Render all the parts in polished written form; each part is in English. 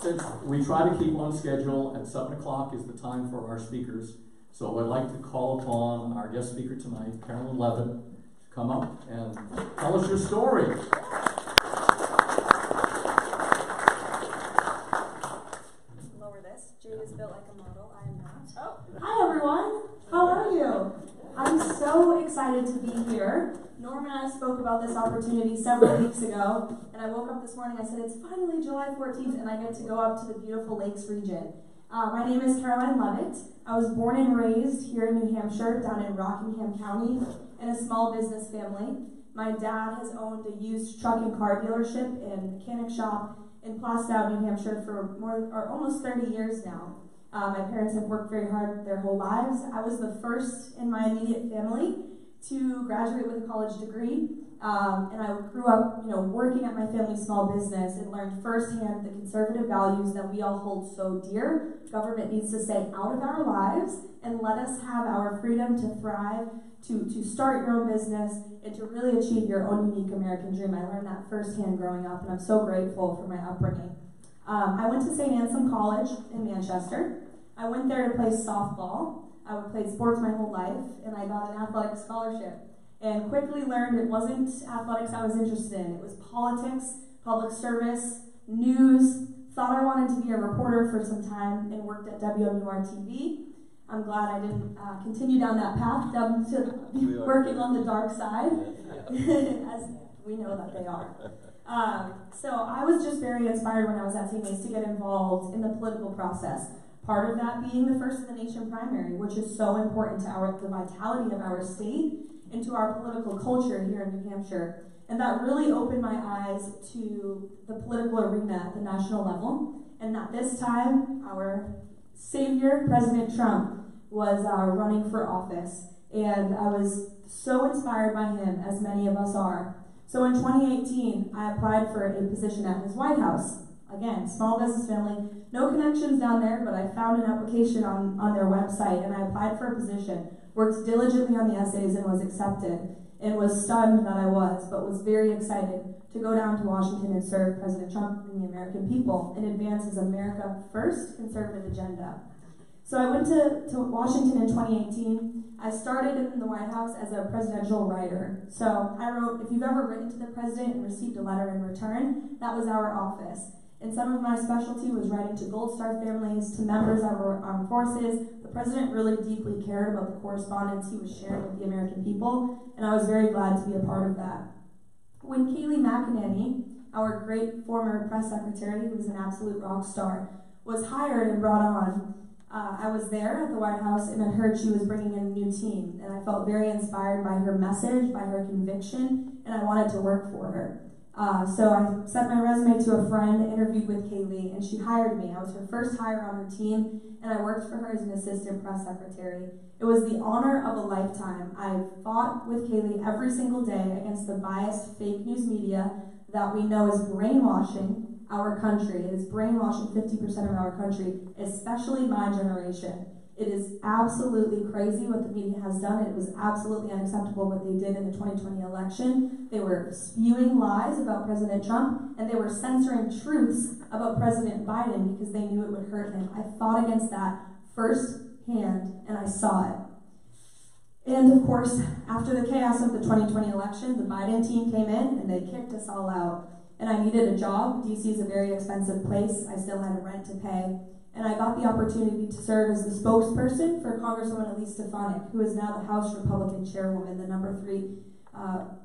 Since we try to keep on schedule, at 7 o'clock is the time for our speakers. So I'd like to call upon our guest speaker tonight, Karoline Leavitt, to come up and tell us your story. Lower this. Jade is built like a model. I am not. Oh, hi everyone. How are you? I'm so excited to be here. Norm and I spoke about this opportunity several weeks ago, and I woke up this morning, I said, it's finally July 14th, and I get to go up to the beautiful Lakes region. My name is Karoline Leavitt. I was born and raised here in New Hampshire, down in Rockingham County, in a small business family. My dad has owned a used truck and car dealership and mechanic shop in Plastow, New Hampshire for almost 30 years now. My parents have worked very hard their whole lives. I was the first in my immediate family to graduate with a college degree, and I grew up, working at my family's small business and learned firsthand the conservative values that we all hold so dear. Government needs to stay out of our lives and let us have our freedom to thrive, to start your own business, and to really achieve your own unique American dream. I learned that firsthand growing up, and I'm so grateful for my upbringing. I went to St. Anselm College in Manchester. I went there to play softball. I played sports my whole life, and I got an athletic scholarship. And quickly learned it wasn't athletics I was interested in. It was politics, public service, news. Thought I wanted to be a reporter for some time and worked at WMUR-TV. I'm glad I didn't continue down that path, down to working on the dark side, as we know that they are. So I was just very inspired when I was at St. Mace to get involved in the political process. Part of that being the first of the nation primary, which is so important to the vitality of our state and to our political culture here in New Hampshire. And that really opened my eyes to the political arena at the national level. And that this time, our savior, President Trump, was running for office. And I was so inspired by him, as many of us are. So in 2018, I applied for a position at his White House. Again, small business family, no connections down there, but I found an application on their website, and I applied for a position, worked diligently on the essays, and was accepted, and was stunned that I was, but was very excited to go down to Washington and serve President Trump and the American people and advance his America First conservative agenda. So I went to Washington in 2018. I started in the White House as a presidential writer. So I wrote, if you've ever written to the president and received a letter in return, that was our office. And some of my specialty was writing to Gold Star families, to members of our armed forces. The president really deeply cared about the correspondence he was sharing with the American people, and I was very glad to be a part of that. When Kayleigh McEnany, our great former press secretary, who was an absolute rock star, was hired and brought on, I was there at the White House and I heard she was bringing in a new team, and I felt very inspired by her message, by her conviction, and I wanted to work for her. So I sent my resume to a friend, interviewed with Kayleigh, and she hired me. I was her first hire on her team, and I worked for her as an assistant press secretary. It was the honor of a lifetime. I fought with Kayleigh every single day against the biased fake news media that we know is brainwashing our country. It is brainwashing 50% of our country, especially my generation. It is absolutely crazy what the media has done. It was absolutely unacceptable what they did in the 2020 election. They were spewing lies about President Trump, and they were censoring truths about President Biden because they knew it would hurt him. I fought against that firsthand, and I saw it. And of course, after the chaos of the 2020 election, the Biden team came in and they kicked us all out. And I needed a job. DC is a very expensive place. I still had a rent to pay. And I got the opportunity to serve as the spokesperson for Congresswoman Elise Stefanik, who is now the House Republican chairwoman, the #3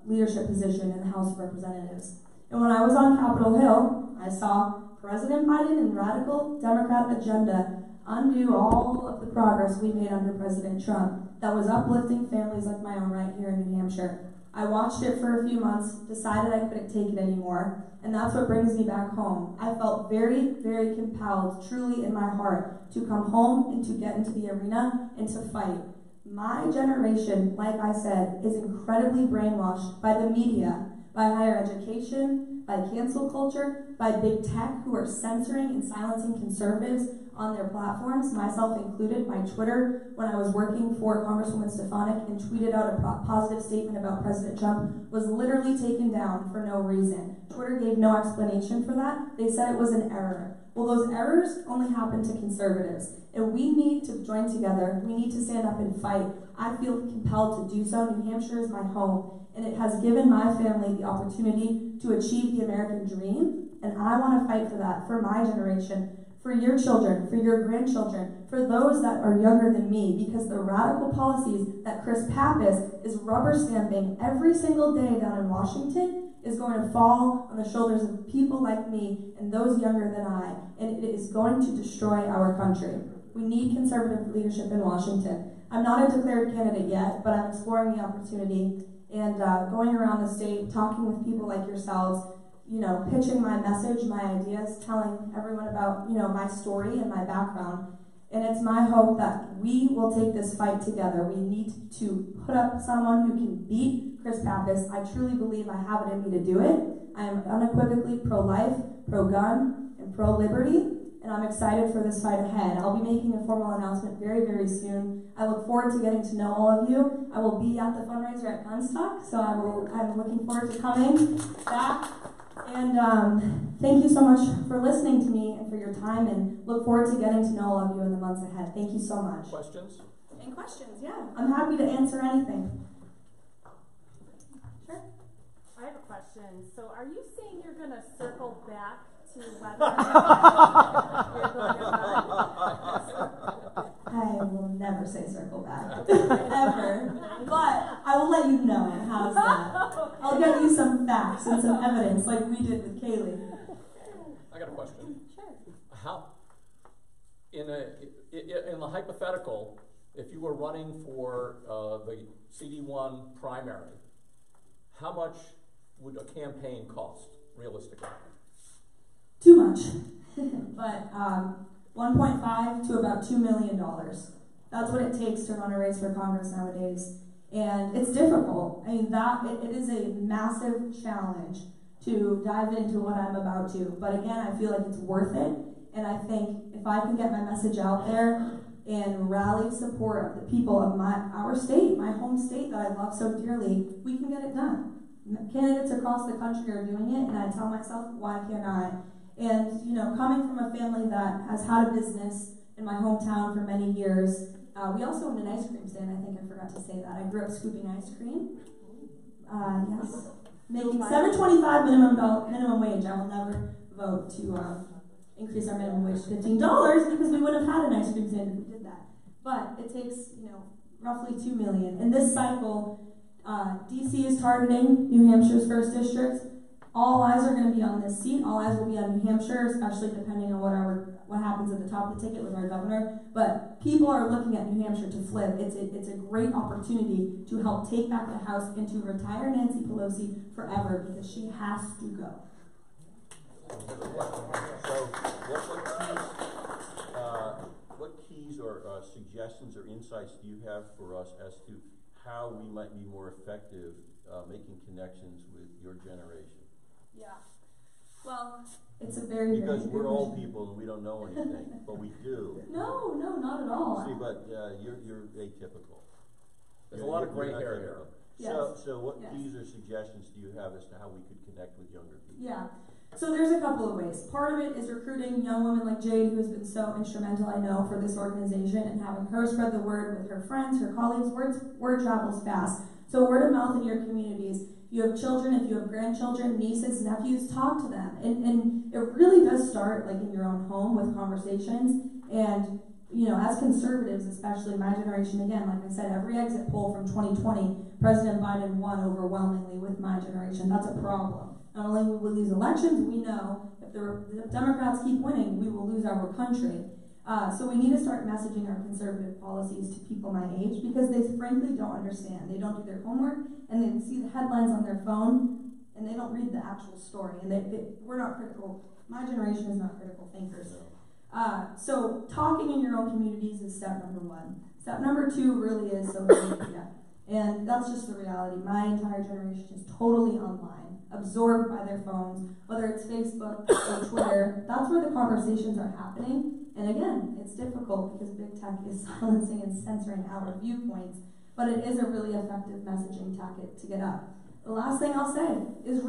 leadership position in the House of Representatives. And when I was on Capitol Hill, I saw President Biden and radical Democrat agenda undo all of the progress we made under President Trump that was uplifting families like my own right here in New Hampshire. I watched it for a few months, decided I couldn't take it anymore, and that's what brings me back home. I felt very, very compelled, truly in my heart, to come home and to get into the arena and to fight. My generation, like I said, is incredibly brainwashed by the media, by higher education, by cancel culture, by by big tech who are censoring and silencing conservatives on their platforms, myself included. My Twitter, when I was working for Congresswoman Stefanik and tweeted out a positive statement about President Trump, was literally taken down for no reason. Twitter gave no explanation for that. They said it was an error. Well, those errors only happen to conservatives, and we need to join together. We need to stand up and fight. I feel compelled to do so. New Hampshire is my home, and it has given my family the opportunity to achieve the American dream, and I want to fight for that, for my generation, for your children, for your grandchildren, for those that are younger than me, because the radical policies that Chris Pappas is rubber stamping every single day down in Washington is going to fall on the shoulders of people like me and those younger than I, and it is going to destroy our country. We need conservative leadership in Washington. I'm not a declared candidate yet, but I'm exploring the opportunity and going around the state, talking with people like yourselves, pitching my message, my ideas, telling everyone about, my story and my background. And it's my hope that we will take this fight together. We need to put up someone who can beat Chris Pappas. I truly believe I have it in me to do it. I am unequivocally pro-life, pro-gun, and pro-liberty, and I'm excited for this fight ahead. I'll be making a formal announcement very, very soon. I look forward to getting to know all of you. I will be at the fundraiser at Gunstock, so I'm looking forward to coming back. And thank you so much for listening to me and for your time, and look forward to getting to know all of you in the months ahead. Thank you so much. Questions? And questions, yeah. I'm happy to answer anything. Sure. I have a question. So are you saying you're going to circle back to whether you're going to I will never say circle back. Ever. But I will let you know. How's that? I'll get you some facts and some evidence like we did with Kaylee. I got a question. Sure. How, in the hypothetical, if you were running for the CD1 primary, how much would a campaign cost, realistically? Too much. But 1.5 to about $2 million. That's what it takes to run a race for Congress nowadays. And it's difficult. I mean, it is a massive challenge to dive into what I'm about to. But again, I feel like it's worth it. And I think if I can get my message out there and rally support of the people of our state, my home state that I love so dearly, we can get it done. Candidates across the country are doing it, and I tell myself, why can't I? And, coming from a family that has had a business in my hometown for many years, we also owned an ice cream stand. I think I forgot to say that. I grew up scooping ice cream. Yes. Making $7.25 minimum wage. I will never vote to increase our minimum wage to $15 because we wouldn't have had an ice cream stand if we did that. But it takes, roughly $2 million. In this cycle, DC is targeting New Hampshire's 1st district. All eyes are going to be on this seat. All eyes will be on New Hampshire, especially depending on what happens at the top of the ticket with our governor. But people are looking at New Hampshire to flip. It's a great opportunity to help take back the House and to retire Nancy Pelosi forever because she has to go. So, what keys or suggestions or insights do you have for us as to how we might be more effective making connections with your generation? Yeah. Well, it's a very because very we're good old question. people and we don't know anything, but we do. No, not at all. See, but you're atypical. There's a lot of gray hair here. Yes. So what Yes. keys or suggestions do you have as to how we could connect with younger people? Yeah. So there's a couple of ways. Part of it is recruiting young women like Jade, who has been so instrumental, I know, for this organization, and having her spread the word with her friends, her colleagues. Word travels fast. So word of mouth in your communities. If you have children, if you have grandchildren, nieces, nephews, talk to them. And it really does start like in your own home with conversations. And, as conservatives, especially my generation, again, like I said, every exit poll from 2020, President Biden won overwhelmingly with my generation. That's a problem. Not only will we lose elections, we know if the Democrats keep winning, we will lose our country. So we need to start messaging our conservative policies to people my age because they frankly don't understand. They don't do their homework, and they see the headlines on their phone, and they don't read the actual story. And we're not critical. My generation is not critical thinkers. So talking in your own communities is step number 1. Step number 2 really is social media. And that's just the reality. My entire generation is totally online. absorbed by their phones, whether it's Facebook or Twitter. That's where the conversations are happening. And again, it's difficult because big tech is silencing and censoring our viewpoints, but it is a really effective messaging tactic to get up. The last thing I'll say is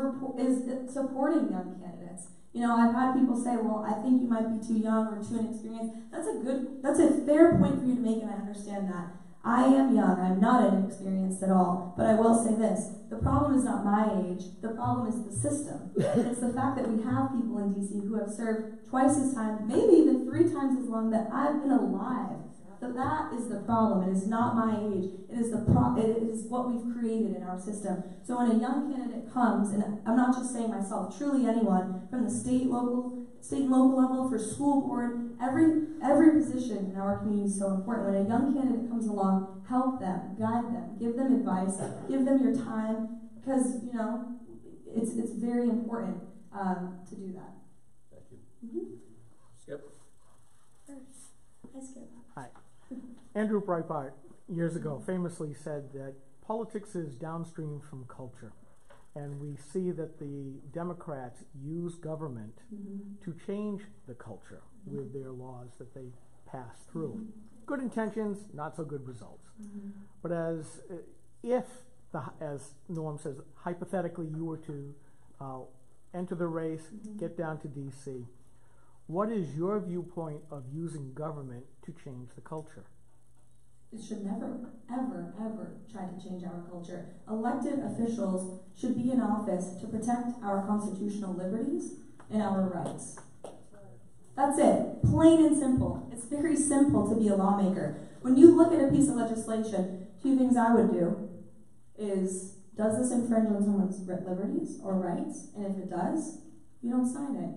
supporting young candidates. You know, I've had people say, well, I think you might be too young or too inexperienced. That's a fair point for you to make, and I understand that. I am young, I'm not inexperienced at all, but I will say this, the problem is not my age, the problem is the system. It's the fact that we have people in DC who have served twice as time, maybe even 3 times as long that I've been alive. So that is the problem. It is not my age. It is it is what we've created in our system. So when a young candidate comes, and I'm not just saying myself, truly anyone, from the state and local level, for school board, every position in our community is so important. When a young candidate comes along, help them, guide them, give them advice, give them your time, because you know it's very important to do that. Thank you. Mm-hmm. Skip? Hi, Skip. Hi. Andrew Breitbart years ago famously said that politics is downstream from culture. And we see that the Democrats use government to change the culture with their laws that they pass through. Good intentions, not so good results. But as Norm says, hypothetically you were to enter the race, get down to DC, what is your viewpoint of using government to change the culture? It should never, ever, ever try to change our culture. Elected officials should be in office to protect our constitutional liberties and our rights. That's it. Plain and simple. It's very simple to be a lawmaker. When you look at a piece of legislation, 2 things I would do is, does this infringe on someone's liberties or rights? And if it does, you don't sign it.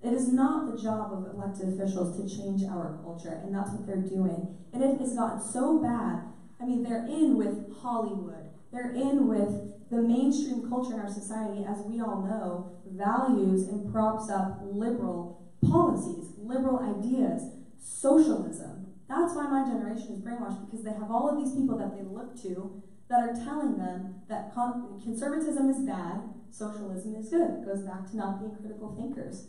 It is not the job of elected officials to change our culture, and that's what they're doing. And it has gotten so bad. I mean, they're in with Hollywood. They're in with the mainstream culture in our society, as we all know, values and props up liberal policies, liberal ideas, socialism. That's why my generation is brainwashed, because they have all of these people that they look to that are telling them that conservatism is bad, socialism is good. It goes back to not being critical thinkers.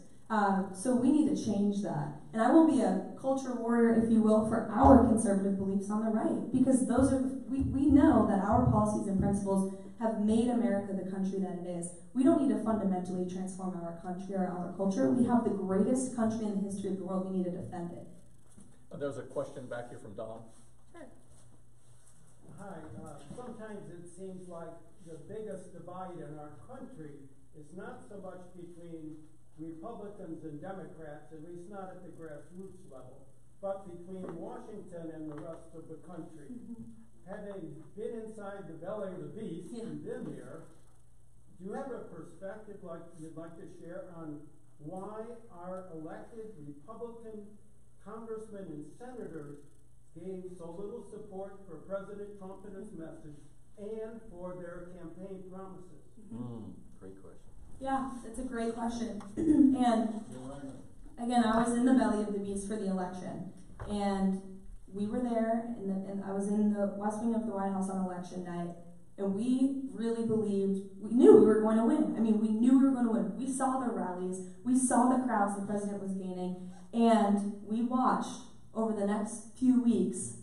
So we need to change that. And I will be a culture warrior, if you will, for our conservative beliefs on the right, because those are, we know that our policies and principles have made America the country that it is. We don't need to fundamentally transform our country or our culture. We have the greatest country in the history of the world. We need to defend it. There's a question back here from Don. Sure. Hi. Sometimes it seems like the biggest divide in our country is not so much between Republicans and Democrats, at least not at the grassroots level, but between Washington and the rest of the country. Having been inside the belly of the beast and been there, do you have a perspective like you'd like to share on why our elected Republican congressmen and senators gave so little support for President Trump and his message and for their campaign promises? Great question. Yeah, that's a great question. And again, I was in the belly of the beast for the election, and we were there, and I was in the West Wing of the White House on election night, and we really believed, we knew we were going to win. I mean, we knew we were going to win. We saw the rallies, we saw the crowds the president was gaining, and we watched over the next few weeks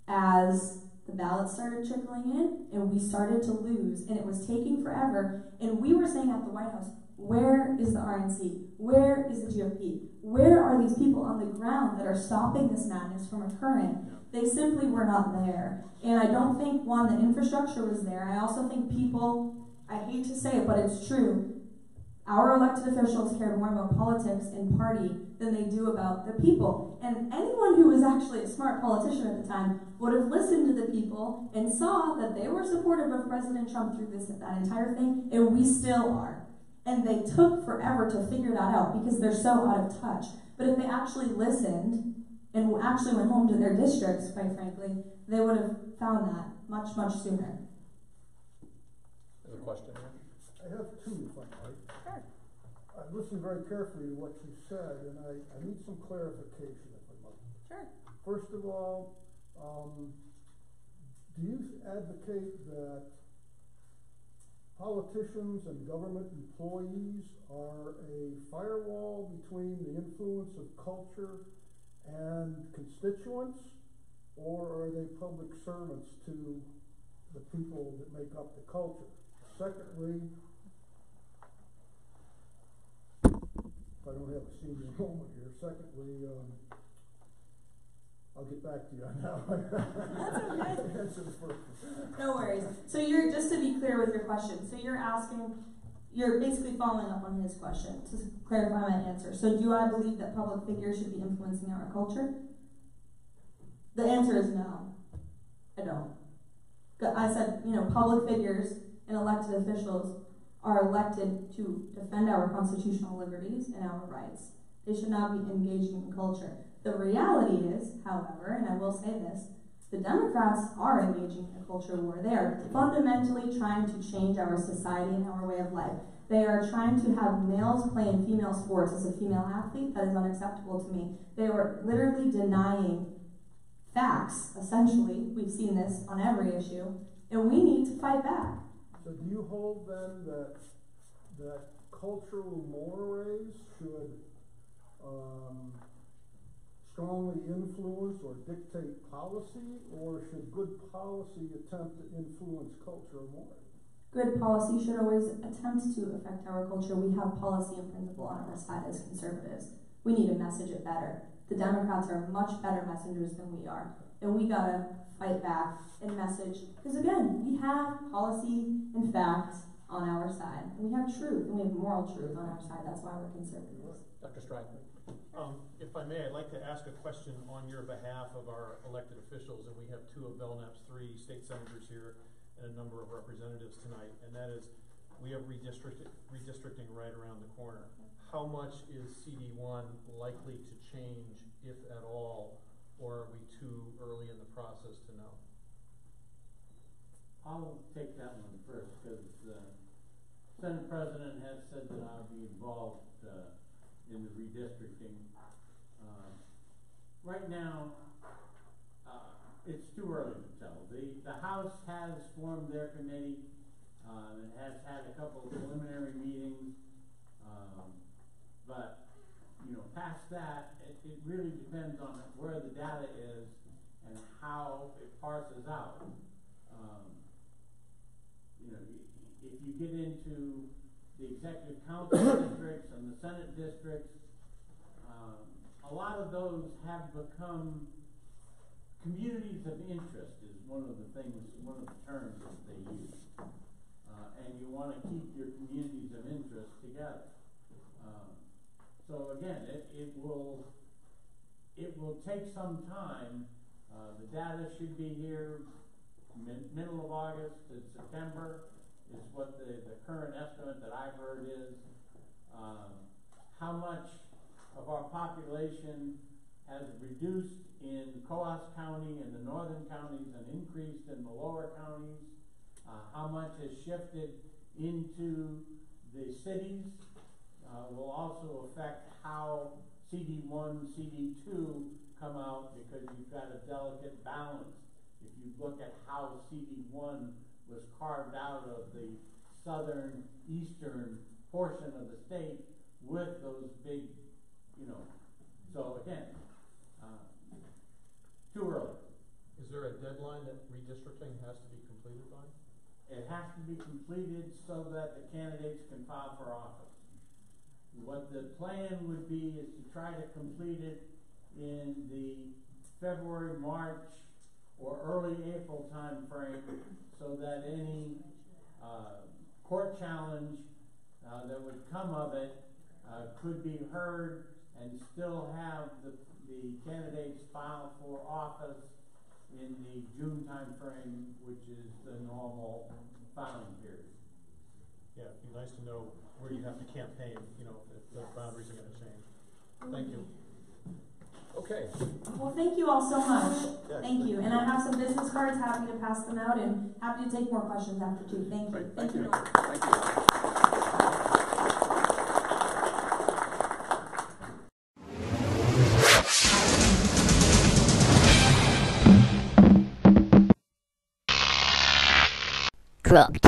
as the ballots started trickling in, and we started to lose, and it was taking forever. And we were saying at the White House, where is the RNC? Where is the GOP? Where are these people on the ground that are stopping this madness from occurring? They simply were not there. And I don't think, one, the infrastructure was there. I also think people, I hate to say it, but it's true, our elected officials cared more about politics and party than they do about the people. And anyone who was actually a smart politician at the time would have listened to the people and saw that they were supportive of President Trump through that entire thing, and we still are. And they took forever to figure that out because they're so out of touch. But if they actually listened and actually went home to their districts, quite frankly, they would have found that much, much sooner. There's a question here. I have 2, if I might. Sure. I listened very carefully to what you said, and I need some clarification, if I might. Sure. First of all, do you advocate that politicians and government employees are a firewall between the influence of culture and constituents, or are they public servants to the people that make up the culture? Secondly, if I don't have a senior moment here, secondly, I'll get back to you on that one. That's okay. Answer the first one. No worries. So you're, just to be clear with your question, so you're basically following up on his question to clarify my answer. So do I believe that public figures should be influencing our culture? The answer is no. I don't. I said, public figures and elected officials are elected to defend our constitutional liberties and our rights. They should not be engaging in culture. The reality is, however, and I will say this, the Democrats are engaging in a culture war. They are fundamentally trying to change our society and our way of life. They are trying to have males playing female sports as a female athlete. That is unacceptable to me. They are literally denying facts, essentially. We've seen this on every issue, and we need to fight back. So do you hold then that cultural mores should strongly influence or dictate policy, or should good policy attempt to influence culture more? Good policy should always attempt to affect our culture. We have policy and principle on our side as conservatives. We need to message it better. The Democrats are much better messengers than we are, and we gotta fight back and message, because again, we have policy and facts on our side, and we have truth, and we have moral truth on our side. That's why we're conservatives. Dr. Stratton. If I may, I'd like to ask a question on your behalf of our elected officials, and we have two of Belknap's 3 state senators here and a number of representatives tonight, and that is, we have redistricting right around the corner. How much is CD1 likely to change, if at all, or are we too early in the process to know? I'll take that one first, because the Senate President has said that I'll be involved in the redistricting. Right now, it's too early to tell. The House has formed their committee and has had a couple of preliminary meetings, but past that, it really depends on where the data is and how it parses out. If you get into the executive council districts and the Senate districts, a lot of those have become communities of interest is one of the terms that they use. And you want to keep your communities of interest together. So again, it will take some time. The data should be here middle of August to September is what the current estimate that I've heard is. How much of our population has reduced in Coas County and the northern counties and increased in the lower counties? How much has shifted into the cities will also affect how CD1, CD2 come out, because you've got a delicate balance. If you look at how CD1 was carved out of the southern, eastern portion of the state with those big, so again, too early. Is there a deadline that redistricting has to be completed by? It has to be completed so that the candidates can file for office. What the plan would be is to try to complete it in the February, March, or early April time frame, so that any court challenge that would come of it could be heard and still have the candidates file for office in the June time frame, which is the normal filing period. Yeah, it'd be nice to know where you have to campaign, if those boundaries are going to change. Thank you. Okay. Well, thank you all so much. Thank you. And I have some business cards, happy to pass them out, and happy to take more questions after too. Thank you. Right. Thank you. Thank you. Crunk.